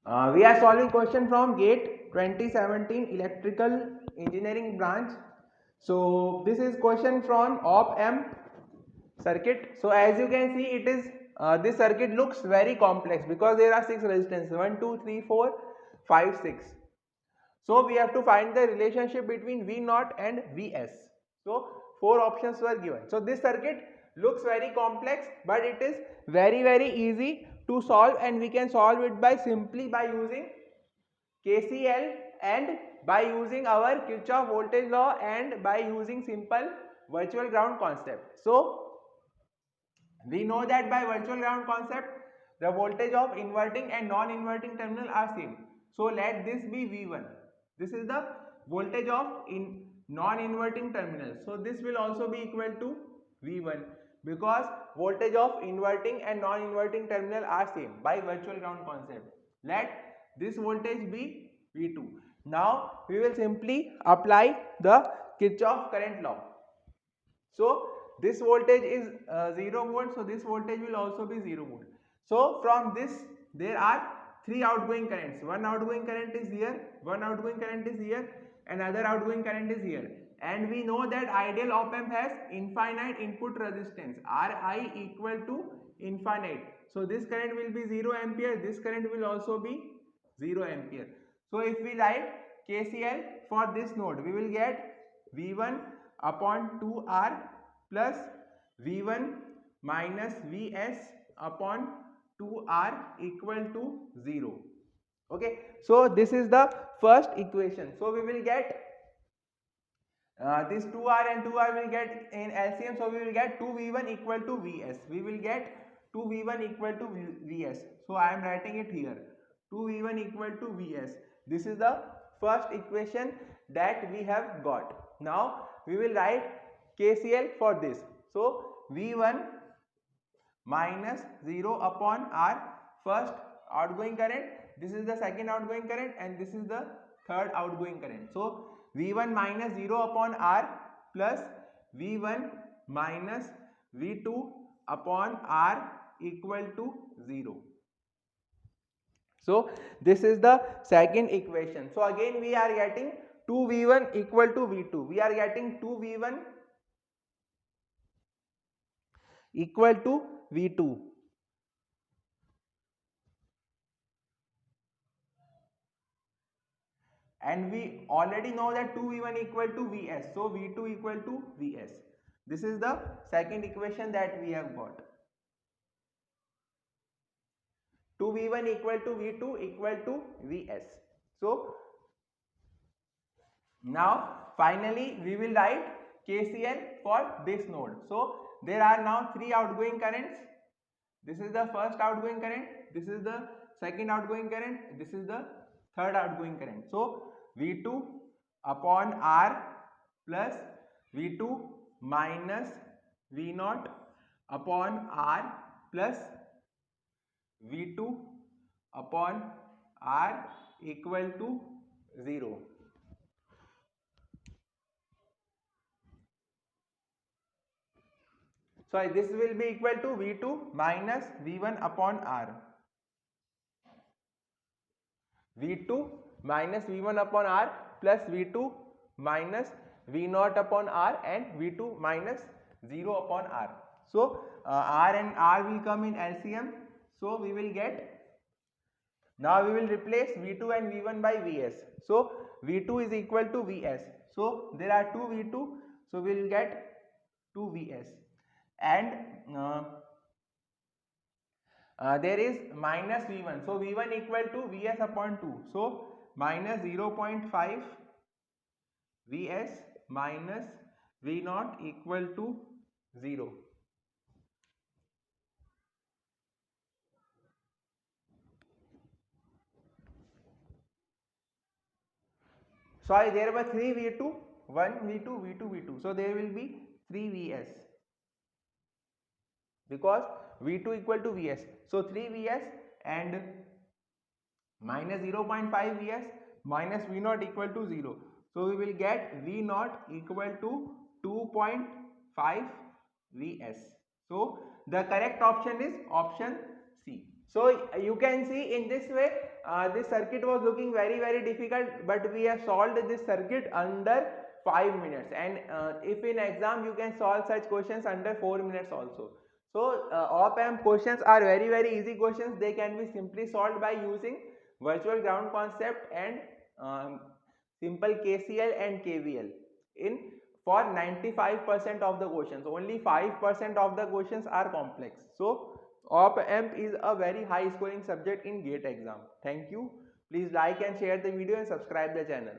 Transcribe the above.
We are solving question from GATE 2017 Electrical Engineering branch. So this is question from op amp circuit. So as you can see, it is this circuit looks very complex because there are 6 resistors 1, 2, 3, 4, 5, 6. So we have to find the relationship between V0 and Vs. So 4 options were given. So this circuit looks very complex, but it is very easy to solve, and we can solve it by simply by using KCL and by using our Kirchhoff voltage law and by using simple virtual ground concept. So we know that by virtual ground concept the voltage of inverting and non-inverting terminal are same. So let this be V1. This is the voltage of non-inverting terminal. So this will also be equal to V1 because voltage of inverting and non-inverting terminal are same by virtual ground concept. Let this voltage be V2. Now we will simply apply the Kirchhoff current law. So this voltage is 0 volt, so this voltage will also be 0 volt. So from this there are 3 outgoing currents. One outgoing current is here, one outgoing current is here, another outgoing current is here. And we know that ideal op amp has infinite input resistance, Ri equal to infinite. So this current will be 0 ampere, this current will also be 0 ampere. So if we write KCL for this node, we will get V1 upon 2R plus V1 minus Vs upon 2R equal to 0. Okay, so this is the first equation. So we will get this 2R and 2R will get in LCM. So we will get 2V1 equal to Vs. We will get 2V1 equal to Vs. So I am writing it here. 2V1 equal to Vs. This is the first equation that we have got. Now we will write KCL for this. So V1 minus 0 upon R, first outgoing current, this is the second outgoing current, and this is the third outgoing current. So V1 minus 0 upon R plus V1 minus V2 upon R equal to 0. So this is the second equation. So again we are getting 2V1 equal to V2. We are getting 2V1 equal to V2. And we already know that 2V1 equal to Vs. So V2 equal to Vs. This is the second equation that we have got. 2V1 equal to V2 equal to Vs. So now finally we will write KCL for this node. So there are now 3 outgoing currents. This is the first outgoing current, this is the second outgoing current, this is the third outgoing current. So V2 upon R plus V2 minus V0 upon R plus V2 upon R equal to 0. So this will be equal to V2 minus V1 upon R. V2 minus V1 upon R plus V2 minus V0 upon R and V2 minus 0 upon R. So R and R will come in LCM. So we will get, now we will replace V2 and V1 by Vs. So V2 is equal to Vs. So there are 2 V2. So we will get 2 Vs. And there is minus V1. So V1 equal to Vs upon 2. So minus 0.5 Vs minus V0 equal to 0. Sorry, there were 3 V2, 1 V2, V2, V2. So there will be 3 Vs because V2 equal to Vs. So 3 Vs and minus 0.5 Vs minus V0 equal to 0. So we will get V0 equal to 2.5 Vs. So the correct option is option C. So you can see in this way this circuit was looking very difficult, but we have solved this circuit under 5 minutes, and if in exam you can solve such questions under 4 minutes also. So op amp questions are very easy questions. They can be simply solved by using virtual ground concept and simple KCL and KVL in for 95% of the questions. Only 5% of the questions are complex. So op amp is a very high scoring subject in GATE exam. Thank you. Please like and share the video and subscribe the channel.